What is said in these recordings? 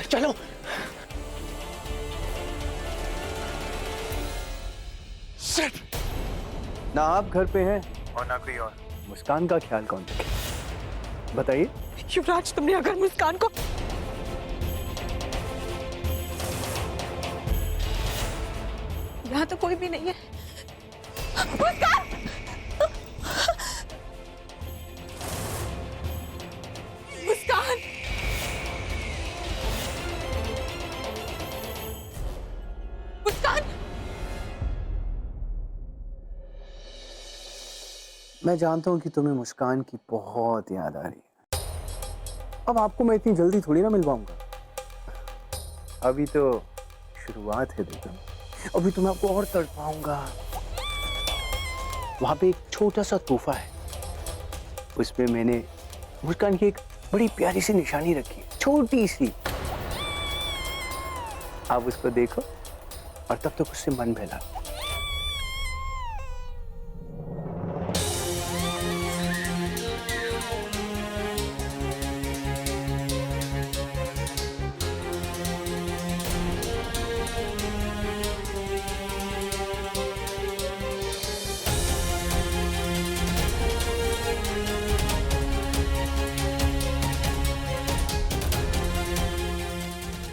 चलो। ना आप घर पे हैं और ना कोई और। मुस्कान का ख्याल कौन रखे बताइए। युवराज, तुमने अगर मुस्कान को यहाँ तो कोई भी नहीं है। मुस्कान! मुस्कान! मुस्कान! मैं जानता हूं कि तुम्हें मुस्कान की बहुत याद आ रही है। अब आपको मैं इतनी जल्दी थोड़ी ना मिल पाऊंगा। अभी तो शुरुआत है, देखो अभी तो मैं आपको और तड़पाऊंगा। वहां पे एक छोटा सा तोहफा है, उसमें मैंने मुस्कान की एक बड़ी प्यारी सी निशानी रखी है, छोटी सी। आप उसको देखो और तब तक उससे मन बहला।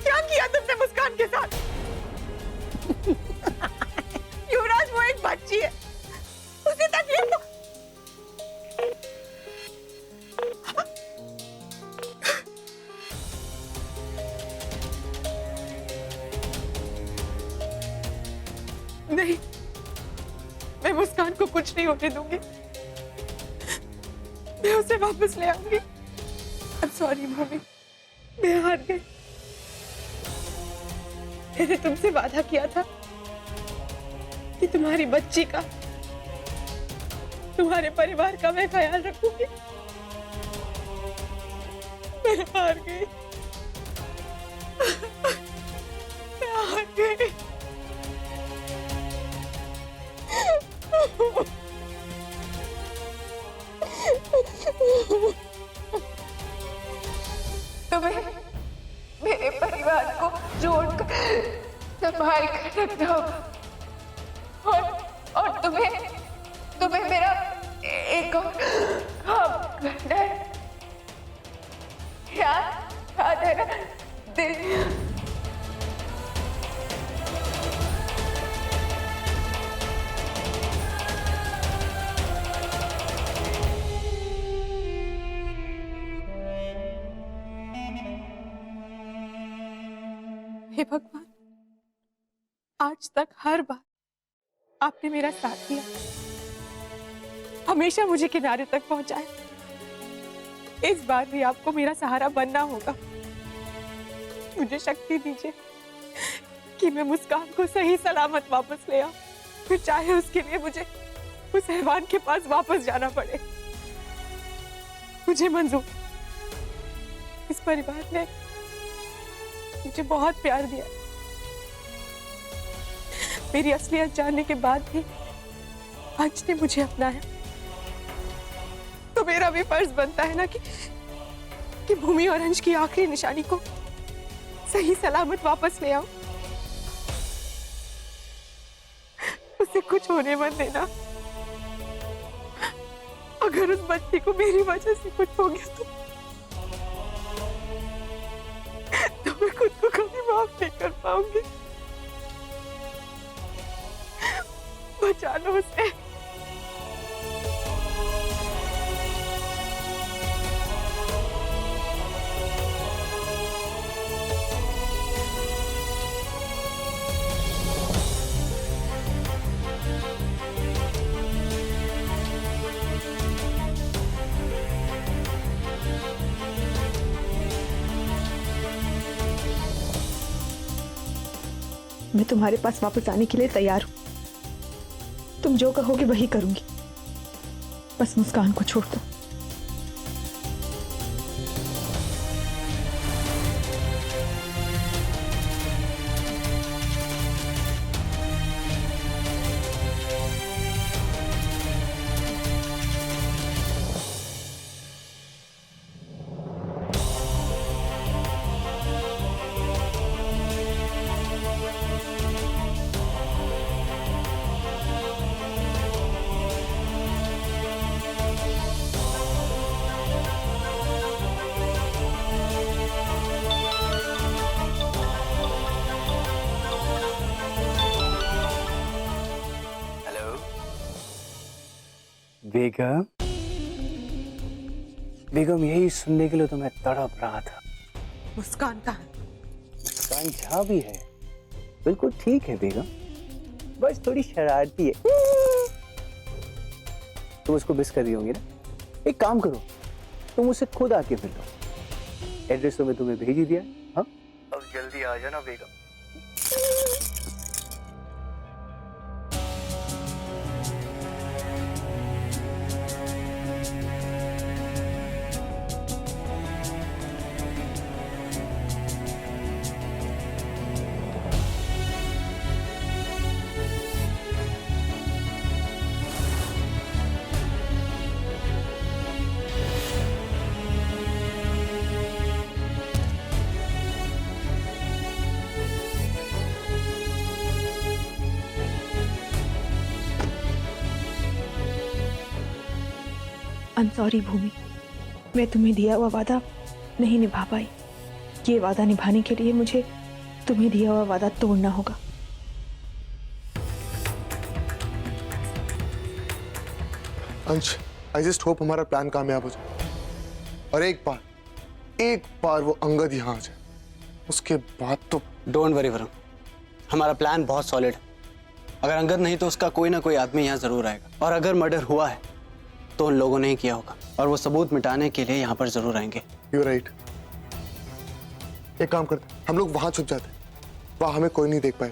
क्या किया तुमने मुस्कान के साथ? युवराज, वो एक बच्ची है, उसे तकलीफ तो... नहीं, मैं मुस्कान को कुछ नहीं होने दूंगी। मैं उसे वापस ले आऊंगी। I'm sorry मम्मी, मैं हार गई। मैंने तुमसे वादा किया था कि तुम्हारी बच्ची का, तुम्हारे परिवार का मैं ख्याल रखूंगी। मैं हार गई। मैं हार गई। तुम्हें मेरे परिवार को जोड़कर संभाल कर रखना होगा, और तुम्हें मेरा एक और काम करना है। याद है ना दिल? हे भगवान, आज तक हर बार आपने मेरा साथ दिया, हमेशा मुझे किनारे तक पहुंचाया। इस बार भी आपको मेरा सहारा बनना होगा। मुझे शक्ति दीजिए कि मैं मुस्कान को सही सलामत वापस ले आऊं, फिर चाहे उसके लिए मुझे उस हैवान के पास वापस जाना पड़े। मुझे मंजूर। इस परिवार ने मुझे बहुत प्यार दिया। मेरी असलियत जानने के बाद भी अंश ने मुझे अपनाया, तो मेरा भी फर्ज बनता है ना कि भूमि और अंश की आखिरी निशानी को सही सलामत वापस ले आऊं। उसे कुछ होने मत देना। अगर उस बच्ची को मेरी वजह से कुछ हो गया तो मैं खुद को कभी माफ नहीं कर पाऊंगी। बचा लो उसे। मैं तुम्हारे पास वापस आने के लिए तैयार हूं। तुम जो कहोगे वही करूंगी। बस मुस्कान को छोड़ दो। बेगम, बेगम यही सुनने के लिए तो मैं तड़प रहा था। मुस्कान कहाँ है? मुस्कान जहाँ भी है बिल्कुल ठीक है बेगम, बस थोड़ी शरारती है। तुम उसको मिस कर रही होंगी ना? एक काम करो, तुम उसे खुद आके मिल लो। एड्रेस तो मैं तुम्हें भेज ही दिया। हाँ, अब जल्दी आ जाना बेगम। आई एम सॉरी भूमि, मैं तुम्हें दिया हुआ वादा नहीं निभा पाई। ये वादा निभाने के लिए मुझे तुम्हें दिया हुआ वादा तोड़ना होगा। अंश, आई जस्ट होप हमारा प्लान कामयाब हो जाए और एक बार वो अंगद यहाँ आ जाए, उसके बाद तो। डोंट वरी वरुण, हमारा प्लान बहुत सॉलिड है। अगर अंगद नहीं तो उसका कोई ना कोई आदमी यहाँ जरूर आएगा, और अगर मर्डर हुआ है तो उन लोगों ने ही किया होगा, और वो सबूत मिटाने के लिए यहाँ पर जरूर आएंगे। You right. एक काम करते, हम लोग वहां छुप जाते, वहां हमें कोई नहीं देख पाए।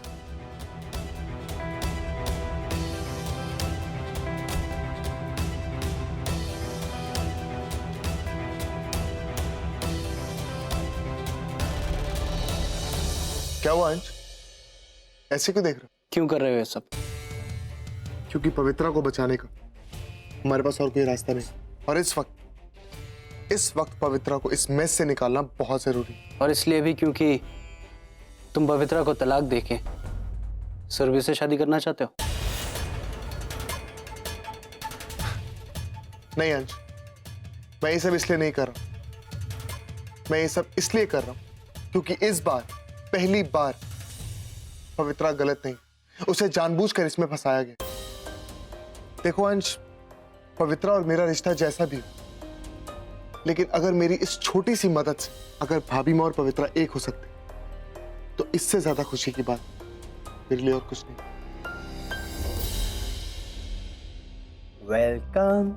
क्या हुआ अंश, ऐसे क्यों देख रहे हो? क्यों कर रहे हो ये सब? क्योंकि पवित्रा को बचाने का हमारे पास और कोई रास्ता नहीं, और इस वक्त पवित्रा को इस मेस से निकालना बहुत जरूरी है। और इसलिए भी क्योंकि तुम पवित्रा को तलाक देके सुरभि से शादी करना चाहते हो। नहीं अंश, मैं ये सब इसलिए नहीं कर रहा। मैं ये सब इसलिए कर रहा हूं क्योंकि इस बार पहली बार पवित्रा गलत नहीं, उसे जानबूझकर इसमें फंसाया गया। देखो अंश, पवित्रा और मेरा रिश्ता जैसा भी हो, लेकिन अगर मेरी इस छोटी सी मदद से अगर भाभी माँ और पवित्रा एक हो सकते तो इससे ज्यादा खुशी की बात मेरे लिए और कुछ नहीं। वेलकम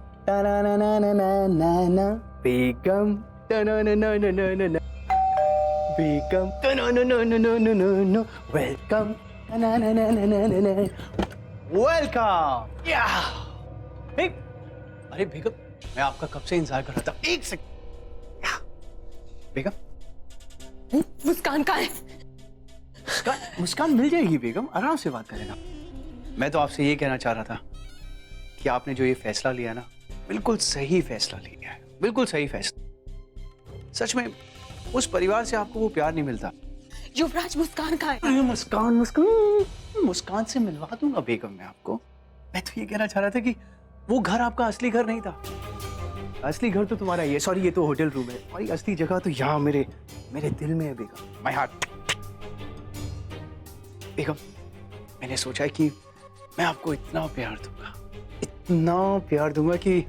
बेगम, बेगम, वेलकम, वेलकम। अरे बेगम, मैं आपका कब से इंतजार कर रहा था। एक सेकंड। बेगम, मुस्कान कहाँ है? मुस्कान मिल जाएगी बेगम, आराम से बात करें ना। मैं तो आपसे ये कहना चाह रहा था कि आपने जो ये फैसला लिया ना, बिल्कुल सही फैसला लिया है, बिल्कुल सही फैसला। सच में उस परिवार से आपको वो प्यार नहीं मिलता। युवराज, मुस्कान कहाँ है? अरे मुस्कान से मिलवा दूंगा बेगम मैं आपको। मैं तो ये कहना चाह रहा था कि वो घर आपका असली घर नहीं था। असली घर तो तुम्हारा ये, सॉरी ये तो होटल रूम है, और असली जगह तो यहाँ मेरे दिल में है बेगम, माय हार्ट। बेगम, मैंने सोचा कि मैं आपको इतना प्यार दूंगा कि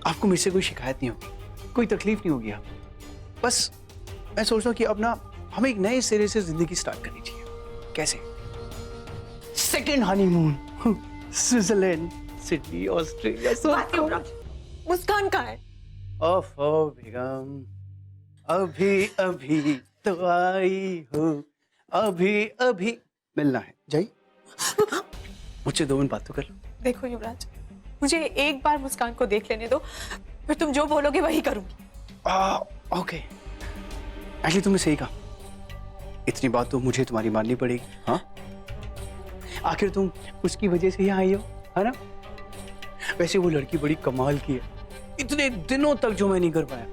आपको मुझसे कोई शिकायत नहीं होगी, कोई तकलीफ नहीं होगी। आप बस, मैं सोच रहा हूँ कि अब ना हमें एक नए सिरे से जिंदगी स्टार्ट करनी चाहिए। कैसे? Second honeymoon, Switzerland, Sydney, Australia. Muskaan कहाँ है? ओफो बेगम, अभी तो आई हो, अभी मिलना है। जाइए, मुझसे 2 मिनट बात तो कर लो। देखो युवराज, मुझे एक बार मुस्कान को देख लेने दो, फिर तुम जो बोलोगे वही करूंगी। ओके, एक्चुअली तुमने सही कहा, इतनी बात तो मुझे तुम्हारी माननी पड़ेगी। हाँ, आखिर तुम उसकी वजह से यहाँ आई हो, है ना? वैसे वो लड़की बड़ी कमाल की है, इतने दिनों तक जो मैं नहीं कर पाया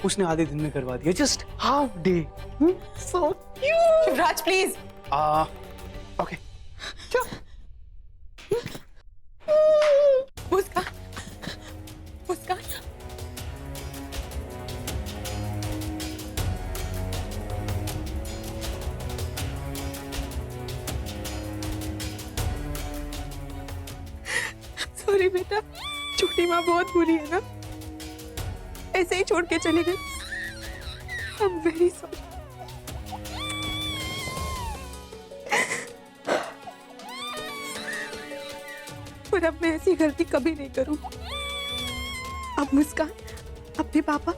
उसने आधे दिन में करवा दिया, just half day. So cute. Yuvraj please. Okay, Muskan, Muskan, sorry sorry बेटा, छोटी माँ बहुत बुरी है ना, ऐसे ही छोड़ के चले गए। I am very sorry. पर अब मैं ऐसी गलती कभी नहीं करूँ। अब मुस्कान अपने पापा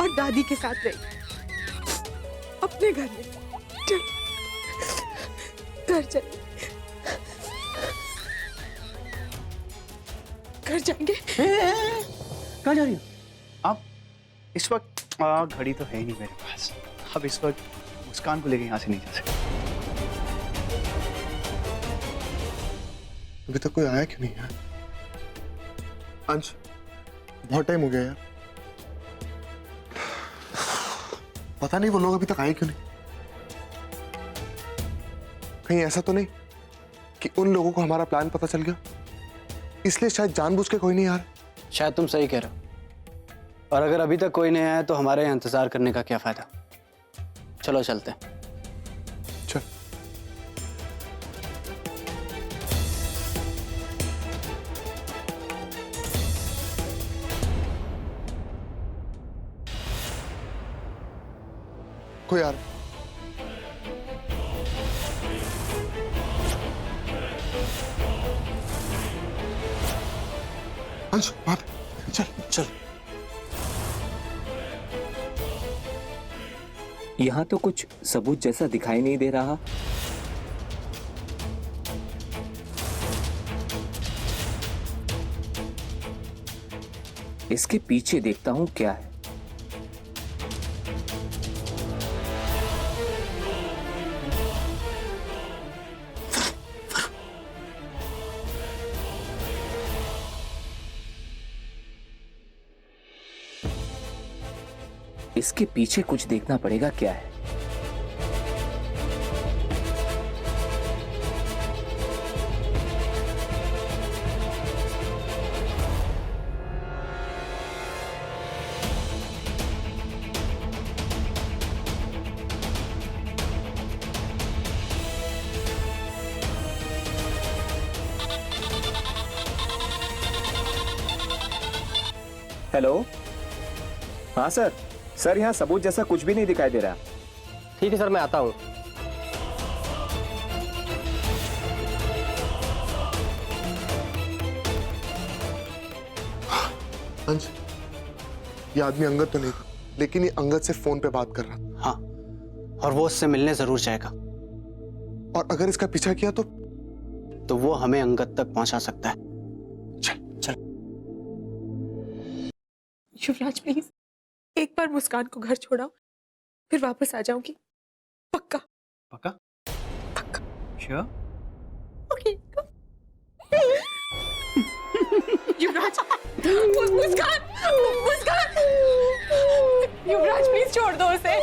और दादी के साथ रही, अपने घर में। चल घर चल, घर जाएंगे। कहाँ जा रही हो आप? इस वक्त घड़ी तो है ही नहीं मेरे पास। अब इस वक्त मुस्कान को लेके यहाँ से नहीं जा सकते। अभी तक कोई आया क्यों नहीं यार? अंश, बहुत टाइम हो गया यार, पता नहीं वो लोग अभी तक आए क्यों नहीं। कहीं ऐसा तो नहीं कि उन लोगों को हमारा प्लान पता चल गया, इसलिए शायद जानबूझ के कोई नहीं आ रहा। शायद तुम सही कह रहे हो, और अगर अभी तक कोई नहीं आया तो हमारे यहाँ इंतजार करने का क्या फायदा। चलो चलते हैं। चल। कोई आ रहा? अंश, वहां पे चल चल। यहाँ तो कुछ सबूत जैसा दिखाई नहीं दे रहा। इसके पीछे देखता हूँ क्या है। इसके पीछे कुछ देखना पड़ेगा क्या है। हेलो, हाँ सर। सर यहाँ सबूत जैसा कुछ भी नहीं दिखाई दे रहा। ठीक है सर, मैं आता हूँ। अंश, ये आदमी अंगद तो नहीं था, लेकिन ये अंगद से फोन पे बात कर रहा था। हाँ, और वो उससे मिलने जरूर जाएगा, और अगर इसका पीछा किया तो वो हमें अंगद तक पहुंचा सकता है। चल चल। युवराज प्लीज, एक बार मुस्कान को घर छोड़ाओ, फिर वापस आ जाऊंगी। पक्का पक्का? पक्का। Sure? Okay. Yuvraj, Muskan, Muskan, Yuvraj please छोड़ दो उसे।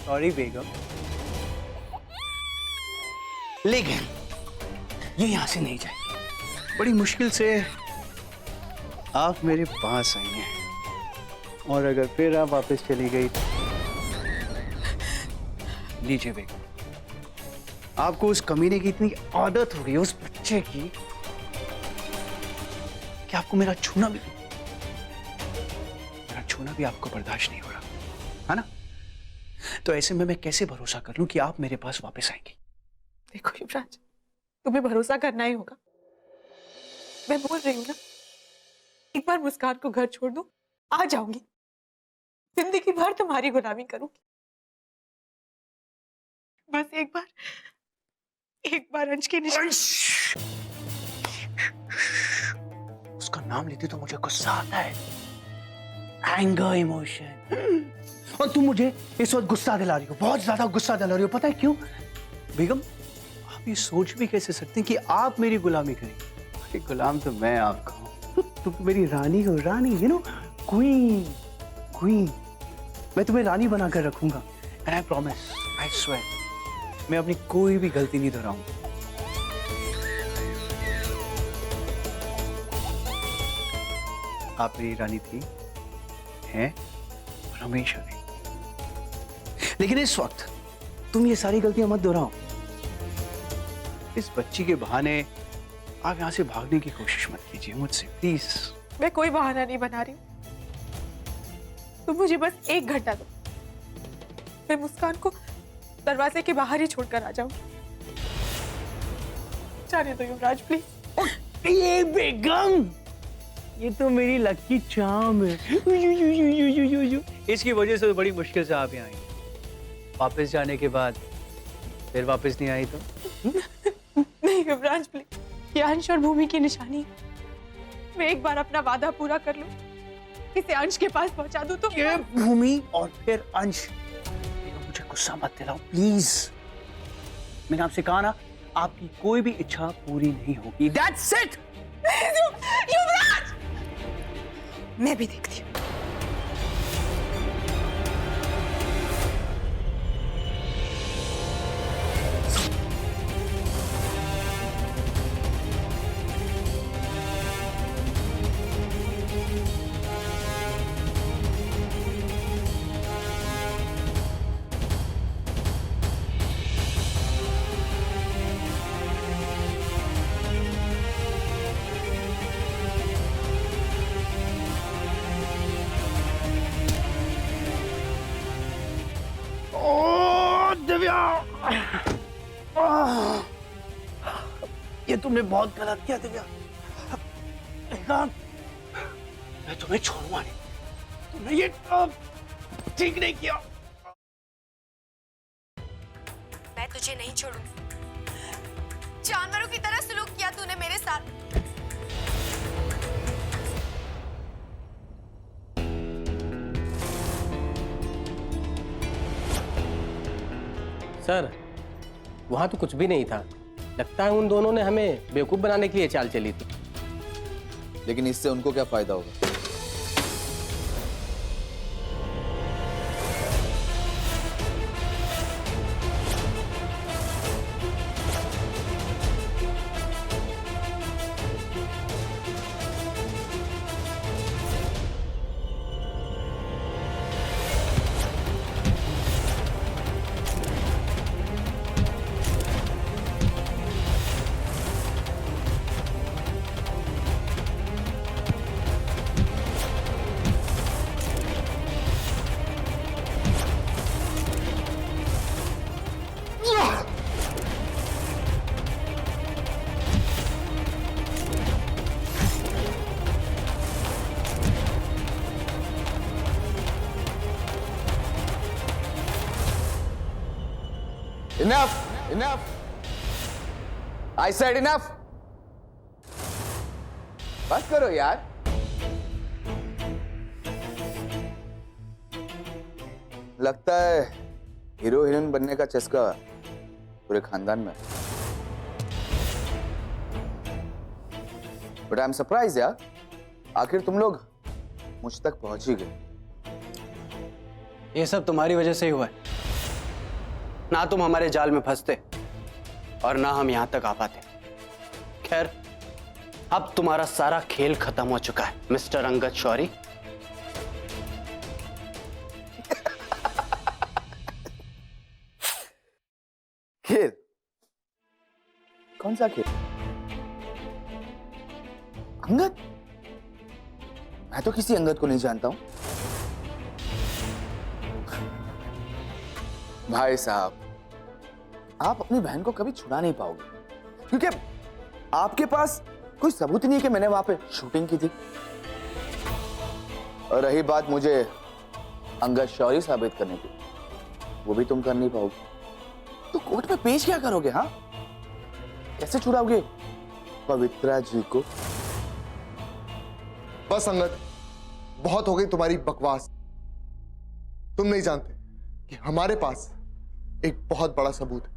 सॉरी बेगम, लेकिन ये यहां से नहीं जाएगी। बड़ी मुश्किल से आप मेरे पास आई हैं, और अगर फिर आप वापस चली गई तो लीजिए बेगम, आपको उस कमीने की इतनी आदत हो गई है, उस बच्चे की, कि आपको मेरा छूना भी आपको बर्दाश्त नहीं हो रहा है ना? तो ऐसे में मैं कैसे भरोसा कर लूं कि आप मेरे पास वापस आएंगी? देखो युवराज, तुम्हें भरोसा करना ही होगा। मैं बोल रही हूँ ना, एक बार मुस्कान को घर छोड़ दो, आ जाऊंगी, जिंदगी भर तुम्हारी गुलामी करूंगी। बस एक बार अंश की उसका नाम लेते तो मुझे गुस्सा आता है, एंगर इमोशन, और तुम मुझे इस वक्त गुस्सा दिला रही हो, बहुत ज्यादा गुस्सा दिला रही हो। पता है क्यों बेगम? आप ये सोच भी कैसे सकते हैं कि आप मेरी गुलामी करेंगे? गुलाम तो मैं आपका हूं, तुम तो मेरी रानी हो, रानी, यू नो, क्वीन। मैं तुम्हें रानी बनाकर रखूंगा, and I promise, I swear, मैं अपनी कोई भी गलती नहीं दोहराऊंगा। आप मेरी रानी थी, हैं, और हमेशा रही। लेकिन इस वक्त तुम ये सारी गलतियां मत दोहराओ। इस बच्ची के बहाने आप यहां से भागने की कोशिश मत कीजिए मुझसे, प्लीज। मैं कोई बहाना नहीं बना रही हूँ। तुम मुझे बस 1 घंटा दो, मैं मुस्कान को दरवाजे के बाहर ही छोड़कर आ जाऊं। जाने दो युवराज प्लीज। ये बेगम, ये तो मेरी लकी चार्म है। इसकी वजह से तो बड़ी मुश्किल से आप यहाँ आई। वापस जाने के बाद फिर वापस नहीं आई तो? नहीं युवराज प्लीज, ये अंश और भूमि की निशानी है। मैं एक बार अपना वादा पूरा कर लूं, इसे अंश के पास पहुंचा दूं तो ये भूमि और फिर अंश। मुझे गुस्सा मत दिलाओ प्लीज। मैंने आपसे कहा ना, आपकी कोई भी इच्छा पूरी नहीं होगी। That's it! युवराज, मैं भी देखती हूँ। ये तुमने बहुत गलत किया दिव्या। मैं तुम्हें छोड़ूंगा नहीं। तुमने ये ठीक नहीं किया। मैं तुझे नहीं छोड़ूंगी। जानवरों की तरह सलूक किया तूने मेरे साथ। सर, वहां तो कुछ भी नहीं था। लगता है उन दोनों ने हमें बेवकूफ बनाने के लिए चाल चली थी। लेकिन इससे उनको क्या फायदा होगा? Enough! Enough! I said enough! बस करो यार। लगता है हीरो हीरोइन बनने का चस्का पूरे खानदान में। बट आई एम सरप्राइज यार, आखिर तुम लोग मुझ तक पहुंच ही गए। ये सब तुम्हारी वजह से ही हुआ है। ना तुम हमारे जाल में फंसते और ना हम यहां तक आ पाते। खैर, अब तुम्हारा सारा खेल खत्म हो चुका है मिस्टर अंगद शौरी। खेल? कौन सा खेल? अंगद? मैं तो किसी अंगद को नहीं जानता हूं। भाई साहब, आप अपनी बहन को कभी छुड़ा नहीं पाओगे, क्योंकि आपके पास कोई सबूत नहीं है कि मैंने वहां पे शूटिंग की थी। और रही बात मुझे अंगद शौरी साबित करने की, वो भी तुम कर नहीं पाओगे। तो कोर्ट में पेश क्या करोगे? हाँ, कैसे छुड़ाओगे पवित्रा जी को? बस अंगद, बहुत हो गई तुम्हारी बकवास। तुम नहीं जानते कि हमारे पास एक बहुत बड़ा सबूत है।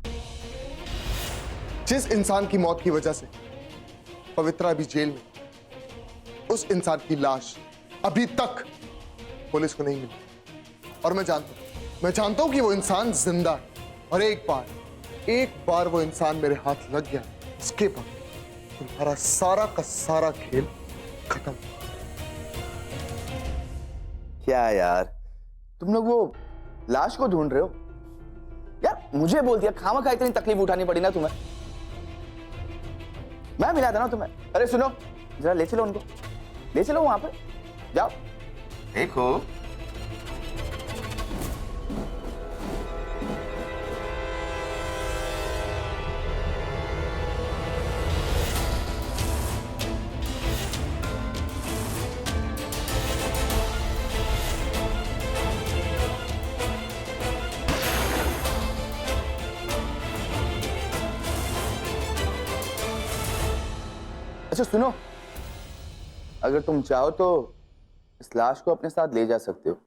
जिस इंसान की मौत की वजह से पवित्रा अभी जेल में, उस इंसान की लाश अभी तक पुलिस को नहीं मिली। और मैं जानता हूं कि वो इंसान जिंदा है। और एक बार वो इंसान मेरे हाथ लग गया, उसके बाद तुम्हारा सारा का सारा खेल खत्म। क्या यार, तुम लोग वो लाश को ढूंढ रहे हो? यार मुझे बोल दिया, खामखा इतनी तकलीफ उठानी पड़ी ना तुम्हें। मैं मिला था ना तुम्हें। अरे सुनो, जरा ले चलो उनको, ले चलो वहां पे, जाओ देखो। अच्छा सुनो, अगर तुम चाहो तो इस लाश को अपने साथ ले जा सकते हो।